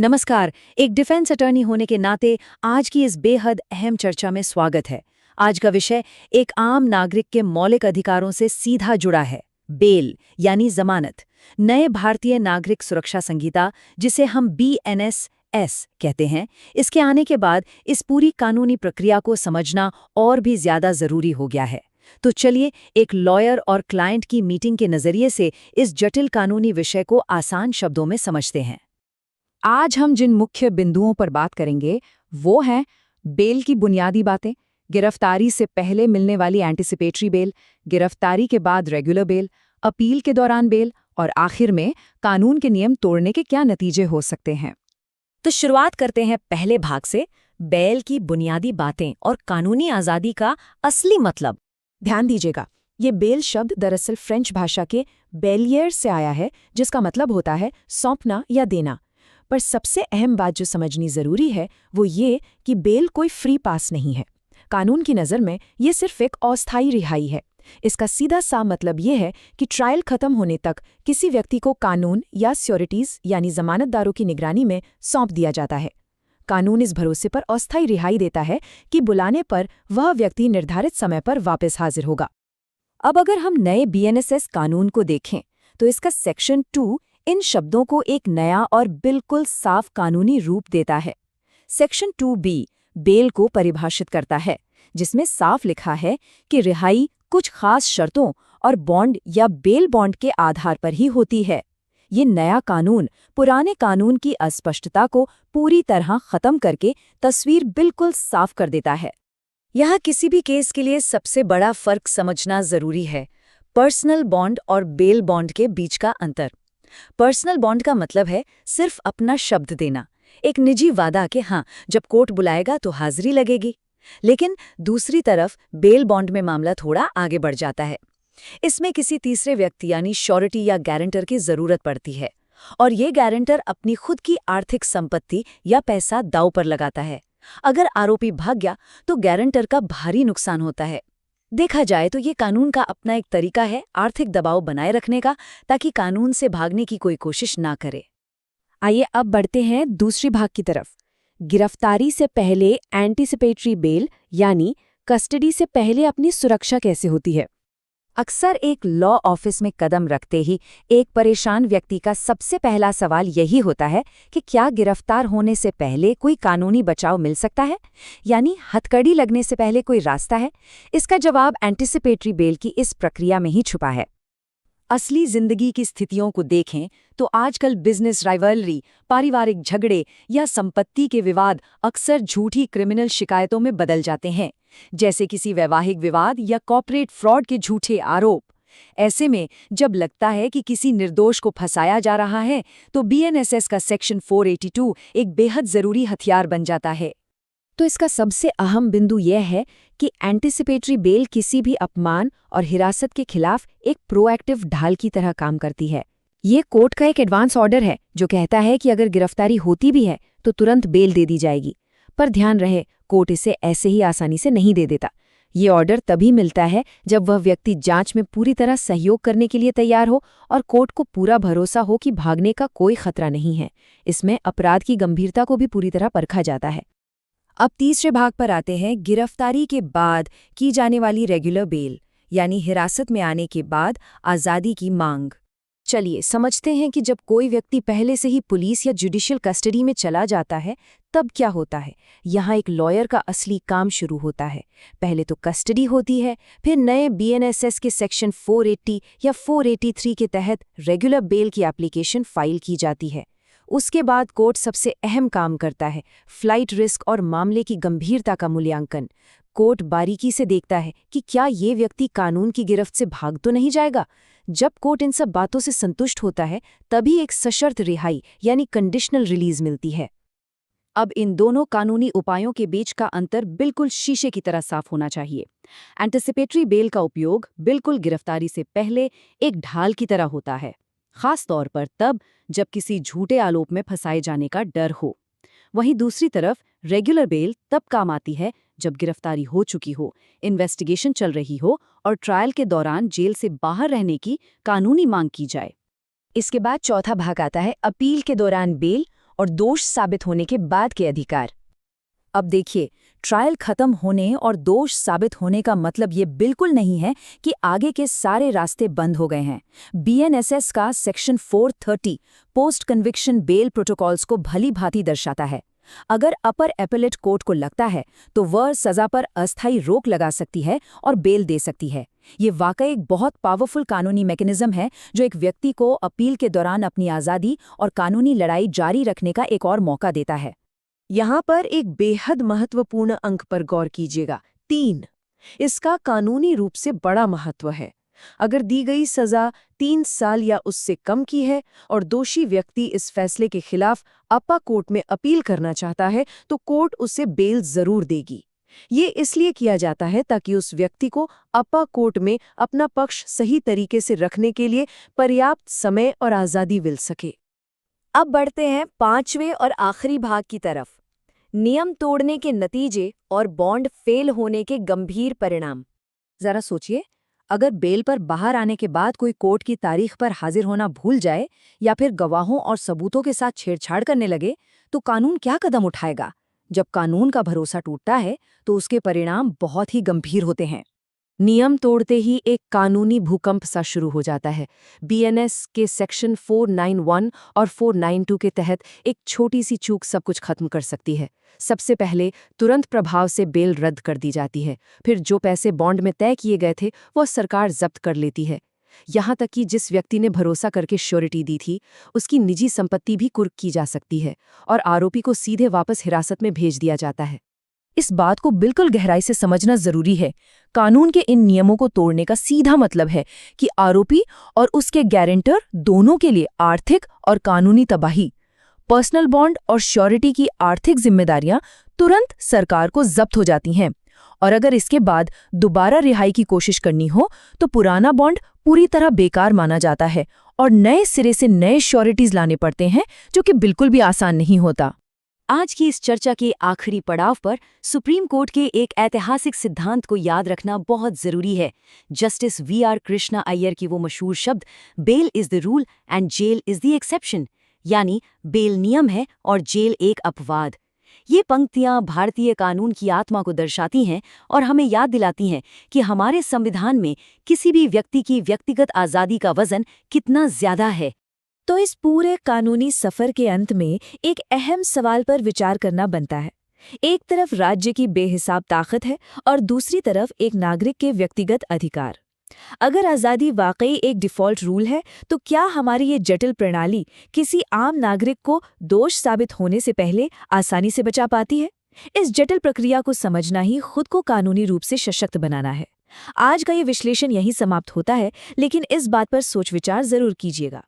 नमस्कार। एक defence attorney होने के नाते आज की इस बेहद अहम चर्चा में स्वागत है। आज का विषय एक आम नागरिक के मौलिक अधिकारों से सीधा जुड़ा है। बेल यानी जमानत। नए भारतीय नागरिक सुरक्षा संहिता, जिसे हम BNSS कहते हैं, इसके आने के बाद इस पूरी कानूनी प्रक्रिया को समझना और भी ज्यादा जरूरी हो गया है। तो चलिए एक लॉयर और क्लाइंट की मीटिंग के नजरिए से इस जटिल कानूनी विषय को आसान शब्दों में समझते हैं। आज हम जिन मुख्य बिंदुओं पर बात करेंगे वो हैं बेल की बुनियादी बातें, गिरफ्तारी से पहले मिलने वाली एंटिसिपेटरी बेल, गिरफ्तारी के बाद रेगुलर बेल, अपील के दौरान बेल और आखिर में कानून के नियम तोड़ने के क्या नतीजे हो सकते हैं। तो शुरुआत करते हैं पहले भाग से, बेल की बुनियादी बातें और कानूनी आज़ादी का असली मतलब। ध्यान दीजिएगा, ये बेल शब्द दरअसल फ्रेंच भाषा के बेलियर से आया है, जिसका मतलब होता है सौंपना या देना। पर सबसे अहम बात जो समझनी जरूरी है वो ये कि बेल कोई फ्री पास नहीं है। कानून की नज़र में ये सिर्फ एक अस्थायी रिहाई है। इसका सीधा सा मतलब ये है कि ट्रायल खत्म होने तक किसी व्यक्ति को कानून या सिक्योरिटीज यानी जमानतदारों की निगरानी में सौंप दिया जाता है। कानून इस भरोसे पर अस्थायी रिहाई देता है कि बुलाने पर वह व्यक्ति निर्धारित समय पर वापस हाजिर होगा। अब अगर हम नए BNSS कानून को देखें तो इसका सेक्शन 2 इन शब्दों को एक नया और बिल्कुल साफ कानूनी रूप देता है। सेक्शन 2B बेल को परिभाषित करता है, जिसमें साफ लिखा है कि रिहाई कुछ खास शर्तों और बॉन्ड या बेल बॉन्ड के आधार पर ही होती है। ये नया कानून पुराने कानून की अस्पष्टता को पूरी तरह खत्म करके तस्वीर बिल्कुल साफ कर देता है। यहाँ किसी भी केस के लिए सबसे बड़ा फर्क समझना जरूरी है, पर्सनल बॉन्ड और बेल बॉन्ड के बीच का अंतर। पर्सनल बॉन्ड का मतलब है सिर्फ अपना शब्द देना, एक निजी वादा कि हाँ, जब कोर्ट बुलाएगा तो हाजिरी लगेगी। लेकिन दूसरी तरफ बेल बॉन्ड में मामला थोड़ा आगे बढ़ जाता है। इसमें किसी तीसरे व्यक्ति यानी श्योरिटी या गारंटर की जरूरत पड़ती है, और ये गारंटर अपनी खुद की आर्थिक संपत्ति या पैसा दांव पर लगाता है। अगर आरोपी भाग गया तो गारंटर का भारी नुकसान होता है। देखा जाए तो ये कानून का अपना एक तरीका है आर्थिक दबाव बनाए रखने का, ताकि कानून से भागने की कोई कोशिश ना करे। आइए अब बढ़ते हैं दूसरी भाग की तरफ। गिरफ्तारी से पहले एंटीसिपेटरी बेल यानी कस्टडी से पहले अपनी सुरक्षा कैसे होती है। अक्सर एक लॉ ऑफिस में कदम रखते ही एक परेशान व्यक्ति का सबसे पहला सवाल यही होता है कि क्या गिरफ्तार होने से पहले कोई कानूनी बचाव मिल सकता है, यानी हथकड़ी लगने से पहले कोई रास्ता है। इसका जवाब एंटीसिपेटरी बेल की इस प्रक्रिया में ही छुपा है। असली जिंदगी की स्थितियों को देखें तो आजकल बिजनेस राइवलरी, पारिवारिक झगड़े या संपत्ति के विवाद अक्सर झूठी क्रिमिनल शिकायतों में बदल जाते हैं, जैसे किसी वैवाहिक विवाद या कॉर्पोरेट फ्रॉड के झूठे आरोप। ऐसे में जब लगता है कि किसी निर्दोष को फंसाया जा रहा है तो BNSS का सेक्शन 482 एक बेहद जरूरी हथियार बन जाता है। तो इसका सबसे अहम बिंदु यह है कि एंटीसिपेटरी बेल किसी भी अपमान और हिरासत के खिलाफ एक प्रोएक्टिव ढाल की तरह काम करती है। ये कोर्ट का एक एडवांस ऑर्डर है जो कहता है कि अगर गिरफ्तारी होती भी है तो तुरंत बेल दे दी जाएगी। पर ध्यान रहे, कोर्ट इसे ऐसे ही आसानी से नहीं दे देता। ये ऑर्डर तभी मिलता है जब वह व्यक्ति जांच में पूरी तरह सहयोग करने के लिए तैयार हो और कोर्ट को पूरा भरोसा हो कि भागने का कोई खतरा नहीं है। इसमें अपराध की गंभीरता को भी पूरी तरह परखा जाता है। अब तीसरे भाग पर आते हैं, गिरफ्तारी के बाद की जाने वाली रेगुलर बेल यानी हिरासत में आने के बाद आज़ादी की मांग। चलिए समझते हैं कि जब कोई व्यक्ति पहले से ही पुलिस या जुडिशियल कस्टडी में चला जाता है तब क्या होता है। यहाँ एक लॉयर का असली काम शुरू होता है। पहले तो कस्टडी होती है, फिर नए BNSS के सेक्शन 480 या 483 के तहत रेगुलर बेल की एप्लीकेशन फाइल की जाती है। उसके बाद कोर्ट सबसे अहम काम करता है, फ्लाइट रिस्क और मामले की गंभीरता का मूल्यांकन। कोर्ट बारीकी से देखता है कि क्या ये व्यक्ति कानून की गिरफ्त से भाग तो नहीं जाएगा। जब कोर्ट इन सब बातों से संतुष्ट होता है तभी एक सशर्त रिहाई यानी कंडीशनल रिलीज मिलती है। अब इन दोनों कानूनी उपायों के बीच का अंतर बिल्कुल शीशे की तरह साफ होना चाहिए। एंटीसिपेटरी बेल का उपयोग बिल्कुल गिरफ्तारी से पहले एक ढाल की तरह होता है, खास तौर पर तब जब किसी झूठे आरोप में फंसाए जाने का डर हो। वहीं दूसरी तरफ रेगुलर बेल तब काम आती है जब गिरफ्तारी हो चुकी हो, इन्वेस्टिगेशन चल रही हो और ट्रायल के दौरान जेल से बाहर रहने की कानूनी मांग की जाए। इसके बाद चौथा भाग आता है अपील के दौरान बेल और दोष साबित होने के बाद के अधिकार। अब देखिए, ट्रायल खत्म होने और दोष साबित होने का मतलब ये बिल्कुल नहीं है कि आगे के सारे रास्ते बंद हो गए हैं। बीएनएसएस का section 430 post conviction bail protocols को भली भांति दर्शाता है। अगर अपर एपेलेट कोर्ट को लगता है तो वह सजा पर अस्थायी रोक लगा सकती है और बेल दे सकती है। ये वाकई एक बहुत पावरफुल कानूनी मैकेनिज्म है जो एक व्यक्ति को अपील के दौरान अपनी आज़ादी और कानूनी लड़ाई जारी रखने का एक और मौका देता है। यहाँ पर एक बेहद महत्वपूर्ण अंक पर गौर कीजिएगा, 3। इसका कानूनी रूप से बड़ा महत्व है। अगर दी गई सजा 3 साल या उससे कम की है और दोषी व्यक्ति इस फैसले के खिलाफ अप्पा कोर्ट में अपील करना चाहता है तो कोर्ट उसे बेल जरूर देगी। ये इसलिए किया जाता है ताकि उस व्यक्ति को अप्पा कोर्ट में अपना पक्ष सही तरीके से रखने के लिए पर्याप्त समय और आज़ादी मिल सके। अब बढ़ते हैं 5वें और आखिरी भाग की तरफ, नियम तोड़ने के नतीजे और बॉन्ड फेल होने के गंभीर परिणाम। जरा सोचिए, अगर बेल पर बाहर आने के बाद कोई कोर्ट की तारीख पर हाजिर होना भूल जाए या फिर गवाहों और सबूतों के साथ छेड़छाड़ करने लगे तो कानून क्या कदम उठाएगा? जब कानून का भरोसा टूटता है तो उसके परिणाम बहुत ही गंभीर होते हैं। नियम तोड़ते ही एक कानूनी भूकंप सा शुरू हो जाता है। बीएनएस के सेक्शन 491 और 492 के तहत एक छोटी सी चूक सब कुछ खत्म कर सकती है। सबसे पहले तुरंत प्रभाव से बेल रद्द कर दी जाती है। फिर जो पैसे बॉन्ड में तय किए गए थे वो सरकार जब्त कर लेती है। यहाँ तक कि जिस व्यक्ति ने भरोसा करके श्योरिटी दी थी उसकी निजी संपत्ति भी कुर्क की जा सकती है और आरोपी को सीधे वापस हिरासत में भेज दिया जाता है। इस बात को बिल्कुल गहराई से समझना जरूरी है। कानून के इन नियमों को तोड़ने का सीधा मतलब है कि आरोपी और उसके गारंटर दोनों के लिए आर्थिक और कानूनी तबाही। पर्सनल बॉन्ड और श्योरिटी की आर्थिक जिम्मेदारियां तुरंत सरकार को जब्त हो जाती हैं और अगर इसके बाद दोबारा रिहाई की कोशिश करनी हो तो पुराना बॉन्ड पूरी तरह बेकार माना जाता है और नए सिरे से नए श्योरिटीज लाने पड़ते हैं, जो कि बिल्कुल भी आसान नहीं होता। आज की इस चर्चा के आखिरी पड़ाव पर सुप्रीम कोर्ट के एक ऐतिहासिक सिद्धांत को याद रखना बहुत जरूरी है। Justice VR. कृष्णा अय्यर की वो मशहूर शब्द, bail is the rule and jail is the exception, यानी बेल नियम है और जेल एक अपवाद। ये पंक्तियां भारतीय कानून की आत्मा को दर्शाती हैं और हमें याद दिलाती हैं कि हमारे संविधान में किसी भी व्यक्ति की व्यक्तिगत आज़ादी का वजन कितना ज्यादा है। तो इस पूरे कानूनी सफर के अंत में एक अहम सवाल पर विचार करना बनता है। एक तरफ राज्य की बेहिसाब ताकत है और दूसरी तरफ एक नागरिक के व्यक्तिगत अधिकार। अगर आज़ादी वाकई एक डिफ़ॉल्ट रूल है तो क्या हमारी ये जटिल प्रणाली किसी आम नागरिक को दोष साबित होने से पहले आसानी से बचा पाती है? इस जटिल प्रक्रिया को समझना ही खुद को कानूनी रूप से सशक्त बनाना है। आज का ये विश्लेषण यहीं समाप्त होता है, लेकिन इस बात पर सोच विचार जरूर कीजिएगा।